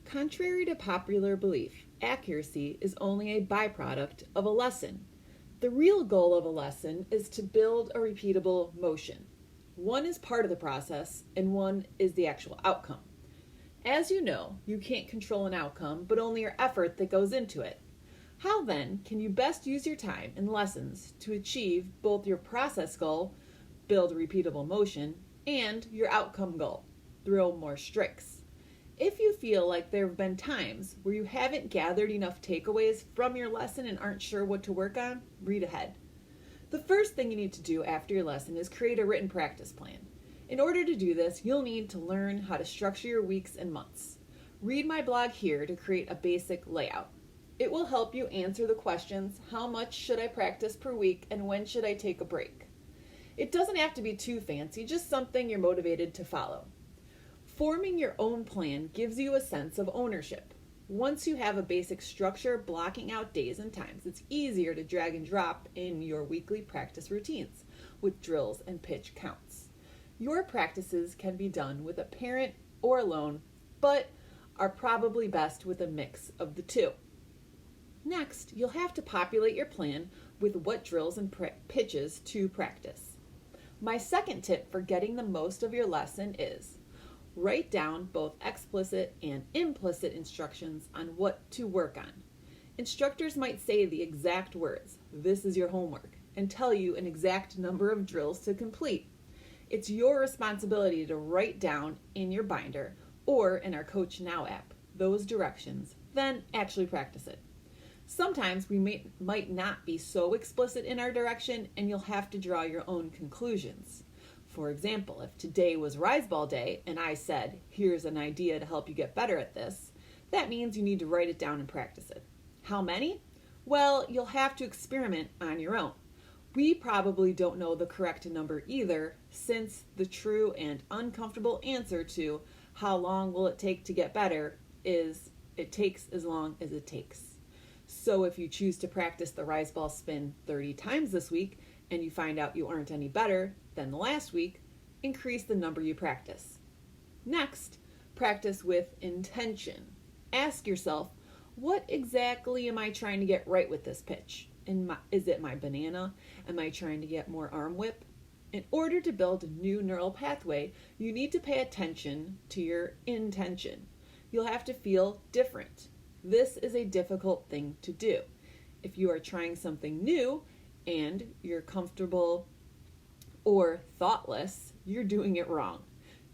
Contrary to popular belief, accuracy is only a byproduct of a lesson. The real goal of a lesson is to build a repeatable motion. One is part of the process, and one is the actual outcome. As you know, you can't control an outcome, but only your effort that goes into it. How then can you best use your time and lessons to achieve both your process goal, build a repeatable motion, and your outcome goal, throw more strikes? If you feel like there have been times where you haven't gathered enough takeaways from your lesson and aren't sure what to work on, read ahead. The first thing you need to do after your lesson is create a written practice plan. In order to do this, you'll need to learn how to structure your weeks and months. Read my blog here to create a basic layout. It will help you answer the questions, how much should I practice per week and when should I take a break? It doesn't have to be too fancy, just something you're motivated to follow. Forming your own plan gives you a sense of ownership. Once you have a basic structure blocking out days and times, it's easier to drag and drop in your weekly practice routines with drills and pitch counts. Your practices can be done with a parent or alone, but are probably best with a mix of the two. Next, you'll have to populate your plan with what drills and pitches to practice. My second tip for getting the most of your lesson is write down both explicit and implicit instructions on what to work on. Instructors might say the exact words, "This is your homework," and tell you an exact number of drills to complete. It's your responsibility to write down in your binder or in our Coach Now app those directions, then actually practice it. Sometimes we might not be so explicit in our direction and you'll have to draw your own conclusions. For example, if today was Rise Ball Day and I said, "Here's an idea to help you get better at this," that means you need to write it down and practice it. How many? Well, you'll have to experiment on your own. We probably don't know the correct number either, since the true and uncomfortable answer to how long will it take to get better is it takes as long as it takes. So if you choose to practice the rise ball spin 30 times this week and you find out you aren't any better than the last week, increase the number you practice. Next, practice with intention. Ask yourself, what exactly am I trying to get right with this pitch? Is it my banana? Am I trying to get more arm whip? In order to build a new neural pathway, you need to pay attention to your intention. You'll have to feel different. This is a difficult thing to do. If you are trying something new and you're comfortable or thoughtless, you're doing it wrong.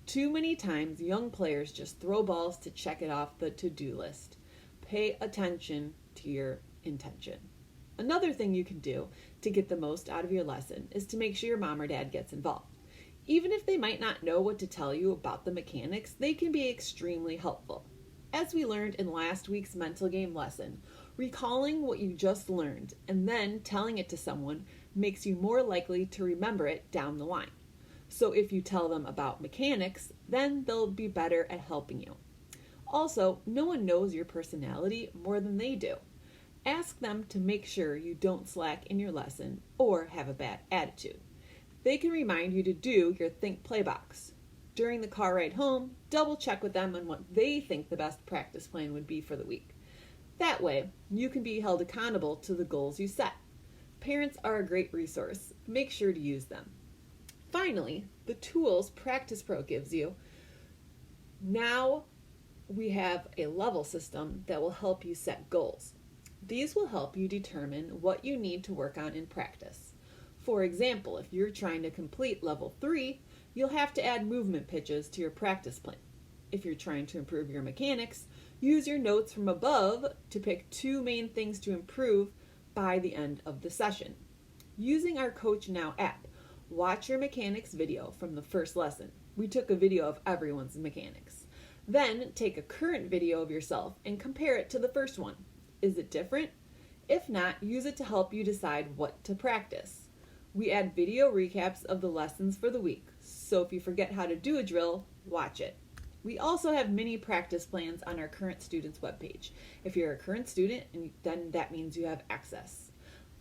Too many times, young players just throw balls to check it off the to-do list. Pay attention to your intention. Another thing you can do to get the most out of your lesson is to make sure your mom or dad gets involved. Even if they might not know what to tell you about the mechanics, they can be extremely helpful. As we learned in last week's mental game lesson, recalling what you just learned and then telling it to someone makes you more likely to remember it down the line. So if you tell them about mechanics, then they'll be better at helping you. Also, no one knows your personality more than they do. Ask them to make sure you don't slack in your lesson or have a bad attitude. They can remind you to do your think play box. During the car ride home, double check with them on what they think the best practice plan would be for the week. That way, you can be held accountable to the goals you set. Parents are a great resource. Make sure to use them. Finally, the tools Practice Pro gives you. Now we have a level system that will help you set goals. These will help you determine what you need to work on in practice. For example, if you're trying to complete level 3, you'll have to add movement pitches to your practice plan. If you're trying to improve your mechanics, use your notes from above to pick 2 main things to improve by the end of the session. Using our Coach Now app, watch your mechanics video from the first lesson. We took a video of everyone's mechanics. Then take a current video of yourself and compare it to the first one. Is it different? If not, use it to help you decide what to practice. We add video recaps of the lessons for the week, so if you forget how to do a drill, watch it. We also have mini practice plans on our current students webpage. If you're a current student, then that means you have access.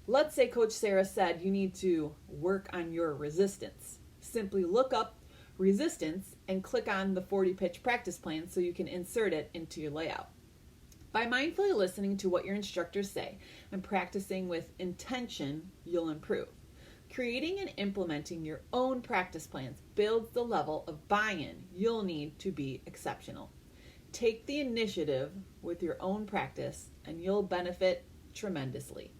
Let's say Coach Sarah said you need to work on your resistance. Simply look up resistance and click on the 40 pitch practice plan so you can insert it into your layout. By mindfully listening to what your instructors say and practicing with intention, you'll improve. Creating and implementing your own practice plans builds the level of buy-in you'll need to be exceptional. Take the initiative with your own practice and you'll benefit tremendously.